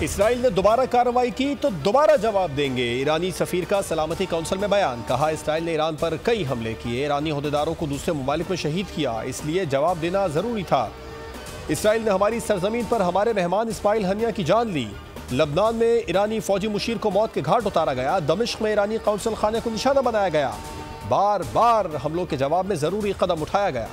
Israel ने दोबारा कार्रवाई की तो दोबारा जवाब देंगे। ईरानी सफीर का सलामती काउंसिल में बयान। कहा इसराइल ने ईरान पर कई हमले किए, ईरानी ओहदेदारों को दूसरे ममालिक में शहीद किया, इसलिए जवाब देना जरूरी था। इसराइल ने हमारी सरजमीन पर हमारे मेहमान इस्माइल हनिया की जान ली। लबनान में ईरानी फौजी मुशीर को मौत के घाट उतारा गया। दमिश्क में ईरानी काउंसिल खाने को निशाना बनाया गया। बार बार हमलों के जवाब में जरूरी कदम उठाया गया।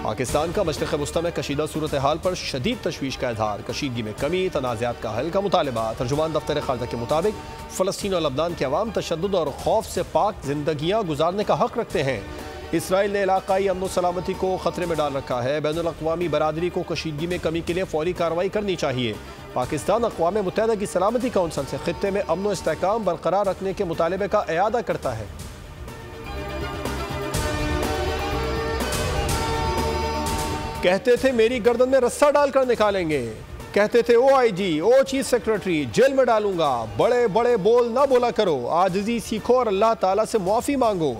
पाकिस्तान का मशरिक़ वस्ता में कशीदा सूरत हाल पर शदीद तशवीश का इजहार। कशीदगी में कमी, तनाज़ात का हल का मुतालबा। तर्जुमान दफ्तर ख़ारजा के मुताबिक फ़लस्तीन और लबनान के अवाम तशद्दुद और खौफ से पाक जिंदगियाँ गुजारने का हक रखते हैं। इसराइल ने इलाक़ाई अमन सलामती को ख़तरे में डाल रखा है। बैनुल अक़वामी बरादरी को कशीदगी में कमी के लिए फ़ौरी कार्रवाई करनी चाहिए। पाकिस्तान अक़वाम मुत्तहिदा की सलामती काउंसिल से ख़ित्ते में अमन व इस्तेहकाम बरकरार रखने के मुतालबे का इआदा करता है। कहते थे मेरी गर्दन में रस्सा डालकर निकालेंगे, कहते थे OIG, ओ चीफ सेक्रेटरी, जेल में डालूंगा। बड़े बड़े बोल ना बोला करो, आजिज़ी सीखो और अल्लाह ताला से मुआफ़ी मांगो।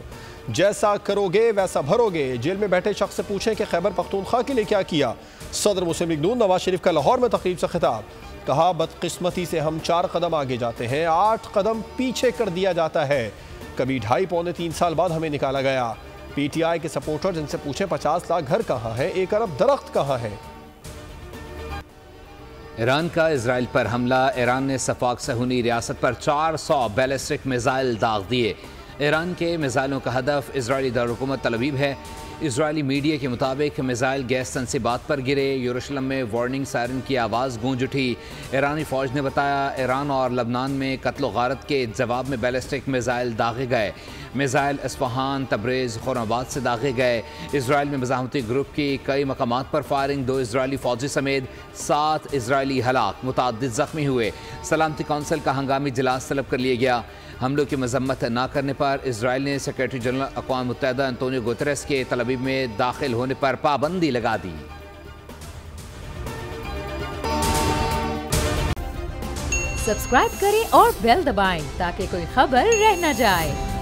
जैसा करोगे वैसा भरोगे। जेल में बैठे शख्स से पूछें कि खैबर पख्तूनख्वा के लिए क्या किया। सदर मुस्लिम लीग नून नवाज शरीफ का लाहौर में तकरीब से खिताब। कहा बदकिस्मती से हम 4 कदम आगे जाते हैं, 8 कदम पीछे कर दिया जाता है। कभी 2.5 पौने 3 साल बाद हमें निकाला गया। PTI के सपोर्टर जिनसे पूछे 50 लाख घर कहाँ है, 1 अरब दरख्त कहाँ है। ईरान का इजराइल पर हमला। ईरान ने सफाक सहूनी रियासत पर 400 बैलिस्टिक मिसाइल दाग दिए। ईरान के मिसाइलों का हदफ इजरायली दारुलहुकूमत तल अवीव है। इजरायली मीडिया के मुताबिक मिसाइल गैस तनसीबात पर गिरे। यरूशलेम में वार्निंग सायरन की आवाज़ गूंज उठी। ईरानी फ़ौज ने बताया ईरान और लबनान में कत्ल गारत के जवाब में बैलिस्टिक मिसाइल दागे गए। मिसाइल इस्फहान, तब्रेज़, खुरमाबाद से दागे गए। इजराइल में मज़ाहमती ग्रुप की कई मकामात पर फायरिंग। 2 इजरायली फ़ौजी समेत 7 इजरायली हलाक, मुतअद्दिद ज़ख्मी हुए। सलामती काउंसिल का हंगामी इजलास तलब कर लिया गया। हमलों की मजम्मत न करने पर इजराइल ने सेक्रेटरी जनरल अक़वाम मुत्तहिदा एंटोनियो गुतेरेस के तल अवीव में दाखिल होने पर पाबंदी लगा दी। सब्सक्राइब करें और बेल दबाएं ताकि कोई खबर रह न जाए।